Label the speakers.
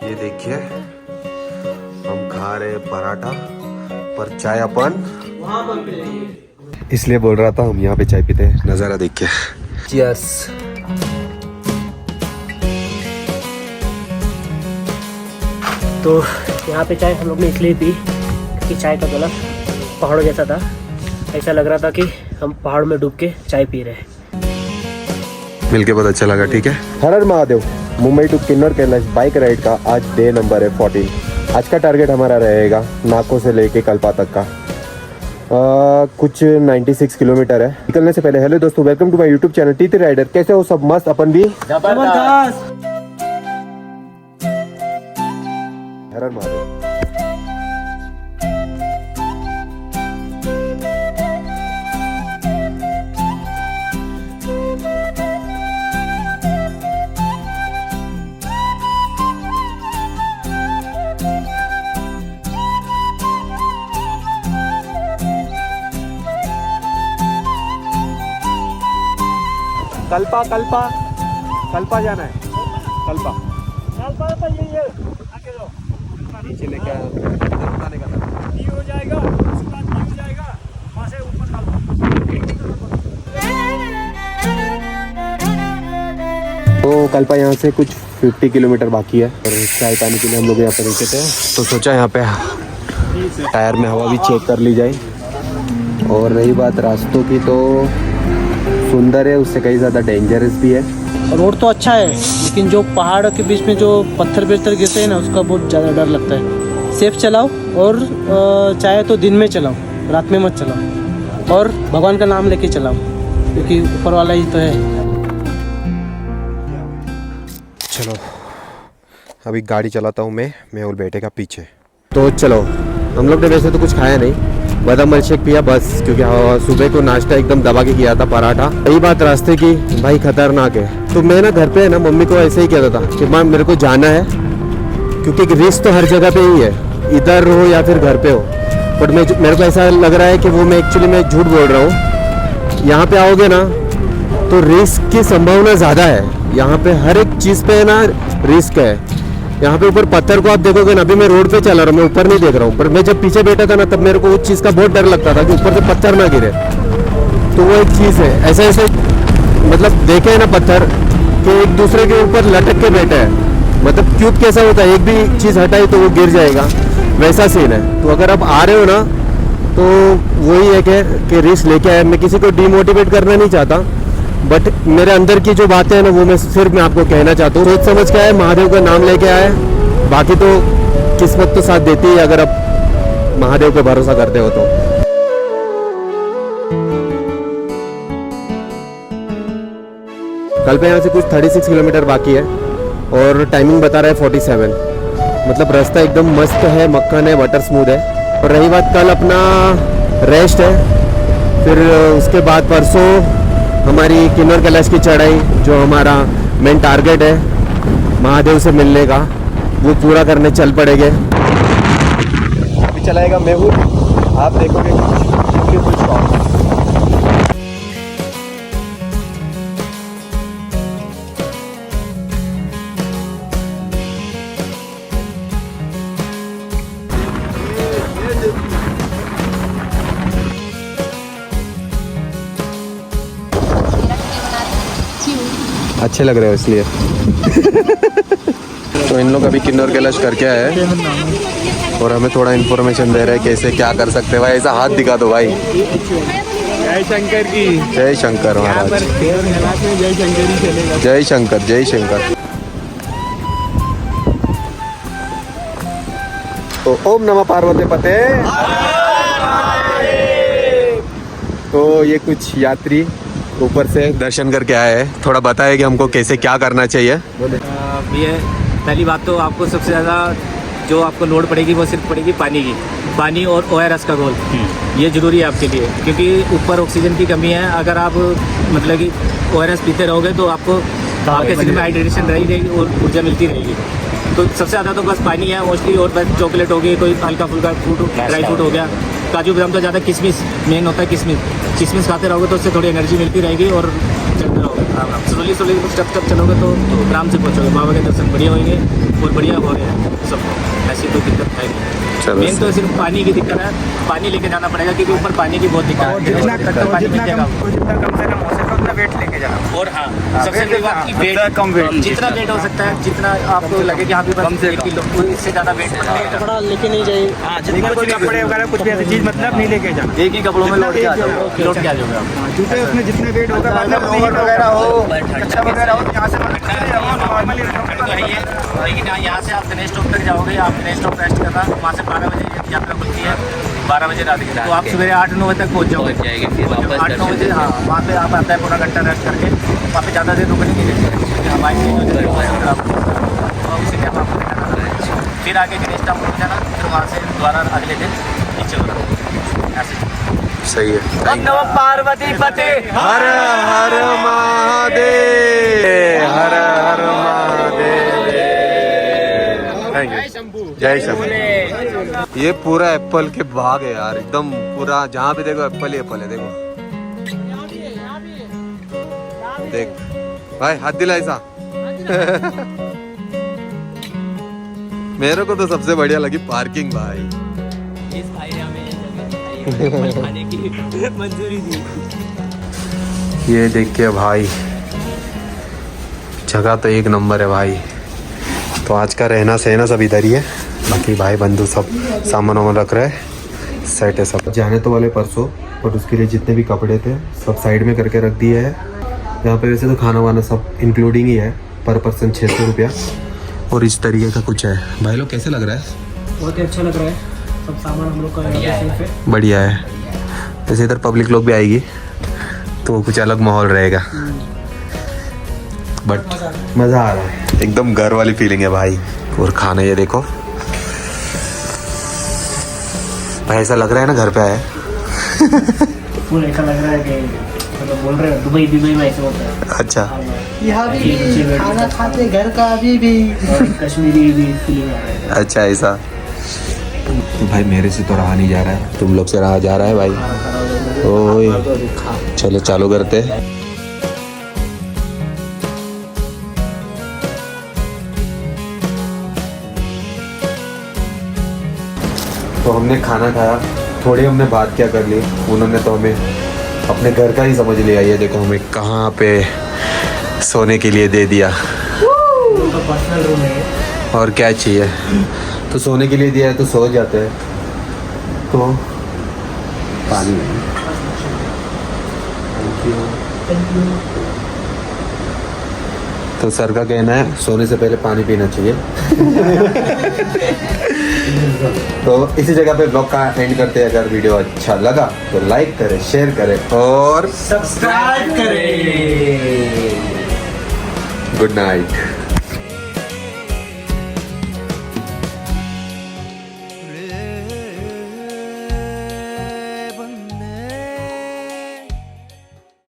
Speaker 1: ये देखिए हम खा रहे पराठा पर चाय अपन इसलिए बोल रहा था हम यहाँ पे चाय पीते हैं। नज़ारा देखिए। चीयर्स।
Speaker 2: तो यहाँ पे चाय हम लोग ने इसलिए पी क्योंकि चाय का कलर पहाड़ों जैसा था। ऐसा लग रहा था कि हम पहाड़ में डूब के चाय पी रहे हैं।
Speaker 1: मिलके बहुत अच्छा लगा। ठीक है। हर हर Mahadev. Mumbai to Kinnaur Kailash bike ride का आज डे नंबर है 14। आज का टारगेट हमारा रहेगा नाको से लेके कल्पा तक का कुछ 96 किलोमीटर है। निकलने से पहले हेलो दोस्तों, welcome to my YouTube channel TT rider. कैसे हो सब? मस्त। अपन भी
Speaker 2: जबरदस्त।
Speaker 1: हर हर महादेव। कल्पा कल्पा कल्पा जाना है। कल्पा नीचे लेके बताने का हो जाएगा। उसके बाद हो जाएगा वहाँ से ऊपर तो कल्पा यहाँ से कुछ 50 किलोमीटर बाकी है और चाय पाने के लिए हम लोग यहाँ पर रुके थे। तो सोचा यहाँ पे टायर में हवा भी चेक कर ली जाए। और रही बात रास्तों की, तो सुंदर है, उससे कहीं ज़्यादा डेंजरस भी है।
Speaker 2: रोड तो अच्छा है लेकिन जो पहाड़ के बीच में जो पत्थर गिरते हैं ना, उसका बहुत ज़्यादा डर लगता है। सेफ चलाओ और चाहे तो दिन में चलाओ, रात में मत चलाओ। और भगवान का नाम लेके चलाओ क्योंकि ऊपर वाला ही तो है।
Speaker 1: चलो अभी गाड़ी चलाता हूँ मैं, मेहुल बैठेगा पीछे। तो चलो, हम लोग ने वैसे तो कुछ खाया नहीं, बादाम मिल्क शेक पिया बस, क्योंकि सुबह को नाश्ता एकदम दबा के किया था पराठा। यही बात रास्ते की भाई खतरनाक है। तो मैं ना घर पे है ना मम्मी को ऐसे ही कहता था कि माँ मेरे को जाना है, क्योंकि रिस्क तो हर जगह पे ही है, इधर हो या फिर घर पे हो। बट मेरे को ऐसा लग रहा है कि वो मैं एक्चुअली मैं झूठ बोल रहा हूँ। यहाँ पे आओगे ना तो रिस्क की संभावना ज़्यादा है। यहाँ पे हर एक चीज़ पे ना रिस्क है। यहाँ पे ऊपर पत्थर को आप देखोगे ना, अभी मैं रोड पे चला रहा हूँ, मैं ऊपर नहीं देख रहा हूँ, पर मैं जब पीछे बैठा था ना तब मेरे को उस चीज़ का बहुत डर लगता था कि ऊपर से पत्थर ना गिरे। तो वो एक चीज़ है, ऐसे ऐसे मतलब देखे है ना पत्थर कि एक दूसरे के ऊपर लटक के बैठे हैं। मतलब क्यूब कैसा होता है, एक भी चीज़ हटाई तो वो गिर जाएगा, वैसा सीन है। तो अगर आप आ रहे हो ना तो वही है कि रिस्क लेके आए। मैं किसी को डिमोटिवेट करना नहीं चाहता, बट मेरे अंदर की जो बातें हैं ना वो मैं सिर्फ मैं आपको कहना चाहता हूँ। सोच समझ के आए, महादेव का नाम लेके आए, बाकी तो किस्मत तो साथ देती है अगर आप महादेव पे भरोसा करते हो तो। कल पे यहाँ से कुछ 36 किलोमीटर बाकी है और टाइमिंग बता रहा है 47। मतलब रास्ता एकदम मस्त है, मक्खन है, बटर स्मूथ है। और रही बात कल अपना रेस्ट है, फिर उसके बाद परसों हमारी किन्नौर कैलाश की चढ़ाई, जो हमारा मेन टारगेट है महादेव से मिलने का, वो पूरा करने चल पड़ेंगे। अभी चलाएगा मेहुल, आप देखोगे कुछ अच्छे लग रहे हो इसलिए। तो इन लोग अभी किन्नौर कैलाश करके आए हैं और हमें थोड़ा इन्फॉर्मेशन दे रहे हैं कैसे क्या कर सकते हैं। भाई ऐसा हाथ दिखा दो भाई।
Speaker 3: जय शंकर की
Speaker 1: जय शंकर महाराज।
Speaker 3: जय शंकर ही चलेगा।
Speaker 1: जय शंकर जय शंकर। तो ओम नमः पार्वती पते। तो ये कुछ यात्री ऊपर से दर्शन करके आए हैं, थोड़ा बताए कि हमको कैसे क्या करना चाहिए।
Speaker 4: ये पहली बात तो आपको सबसे ज़्यादा जो आपको लोड पड़ेगी वो सिर्फ पड़ेगी पानी की। पानी और ORS का घोल ये ज़रूरी है आपके लिए, क्योंकि ऊपर ऑक्सीजन की कमी है। अगर आप मतलब कि ORS पीते रहोगे तो आपको आपके शरीर में हाइड्रेशन रहेगी और ऊर्जा मिलती रहेगी। तो सबसे ज़्यादा तो बस पानी है मोस्टली, और बस चॉकलेट हो गई, कोई हल्का फुल्का फ्रूट, ड्राई फ्रूट हो गया, काजू बादाम। तो ज़्यादा किशमिश मेन होता है, किशमिश खाते रहोगे तो उससे थोड़ी एनर्जी मिलती रहेगी और चलते रहोगे। स्लोली स्टेप चलोगे तो आराम से पहुँचोगे। बाबा के दर्शन बढ़िया होंगे और बढ़िया हो रहे हैं सबको, ऐसी कोई दिक्कत है नहीं। मेन तो सिर्फ पानी की दिक्कत है, पानी लेके जाना पड़ेगा क्योंकि ऊपर पानी की बहुत दिक्कत है।
Speaker 3: जितना
Speaker 4: पानी मिल जाएगा
Speaker 3: जितना कम से कम हो सके उतना वेट लेके जाना।
Speaker 4: और हाँ, सबसे बड़ी बात की वेट
Speaker 3: कम वेट,
Speaker 4: जितना वेट हो सकता है, जितना आपको लगे कि हाँ भी बस 1 किलो, इससे ज़्यादा वेट मत लेके जाना।
Speaker 2: कपड़ा लेके नहीं जाइए।
Speaker 3: कुछ कपड़े वगैरह कुछ भी ऐसी चीज मतलब नहीं लेके जाना।
Speaker 4: एक ही कपड़ों में लौट के आ जाओगे आप।
Speaker 3: जूते उसमें जितने वेट होगा मतलब लोवर वगैरह हो, कच्चा वगैरह हो, यहाँ से नॉर्मली
Speaker 4: लेकिन यहाँ से आप गणेश चौक तक जाओगे, आप गणेश चौक रेस्ट करना, वहाँ से 12 बजे यात्रा खुलती है, 12 बजे रात की, तो आप सुबह 8-9 बजे तक पहुँच जाओगे। 8-9 बजे हाँ, वहाँ पे आप आधा पौना घंटा रेस्ट करके वहाँ पे ज़्यादा देर रुकने नहीं देते, क्योंकि हमारी चीज़ हो जाएगी और उसी टाइम आपको दिखाना है। फिर आगे गणेश टाइम पहुँच जाना, फिर वहाँ से दोबारा अगले दिन नीचे उतरना, ऐसे।
Speaker 1: सही है।
Speaker 4: पार्वती पति
Speaker 1: हर हर महादेव, हर हर महादेव। Thank you. जय शंभू। ये पूरा एप्पल के बाग है यार, एकदम पूरा, जहाँ भी देखो एप्पल ही एप्पल है। देखो देख भाई, हाथ दिला ऐसा। मेरे को तो सबसे बढ़िया लगी पार्किंग भाई।
Speaker 4: इस भाई ने हमें जगह खाने की मंजूरी दी।
Speaker 1: ये देख के भाई, जगह तो एक नंबर है भाई। तो आज का रहना सहना सब इधर ही है, बाकी भाई बंधु सब सामान वामान रख रहे हैं, सेट है सब। जाने तो वाले परसों, पर उसके लिए जितने भी कपड़े थे सब साइड में करके रख दिए हैं। यहाँ पे वैसे तो खाना वाना सब इंक्लूडिंग ही है, पर पर्सन 600 रुपया। और इस तरीके का कुछ है। भाई लोग कैसे लग रहा है?
Speaker 2: बहुत ही अच्छा लग रहा है, सब सामान हम लोग का
Speaker 1: बढ़िया है। वैसे इधर पब्लिक लोग भी आएगी तो कुछ अलग माहौल रहेगा, बट मज़ा आ रहा है, एकदम घर वाली फीलिंग है भाई। और खाना ये देखो भाई, ऐसा लग रहा है ना घर पे आए।
Speaker 2: पूरा ऐसा लग रहा है कि मतलब बोल रहे हैं दुबई में ऐसे होता है।
Speaker 1: अच्छा,
Speaker 2: यहाँ भी खाना खाते घर का अभी भी कश्मीरी भी फीलिंग आ रहा है।
Speaker 1: अच्छा ऐसा। तो भाई मेरे से तो रहा नहीं जा रहा है, तुम लोग से रहा जा रहा है भाई। ओए चलो चालू करते हैं। तो हमने खाना खाया, थोड़ी हमने बात क्या कर ली, उन्होंने तो हमें अपने घर का ही समझ लिया। ये देखो हमें कहाँ पे सोने के लिए दे दिया,
Speaker 2: तो पर्सनल रूम है।
Speaker 1: और क्या चाहिए। तो सोने के लिए दिया है तो सो जाते हैं। तो पानी तो सर का कहना है सोने से पहले पानी पीना चाहिए। तो इसी जगह पे ब्लॉग का एंड करते हैं। अगर वीडियो अच्छा लगा तो लाइक करें, शेयर करें और
Speaker 2: सब्सक्राइब करें।
Speaker 1: Good night.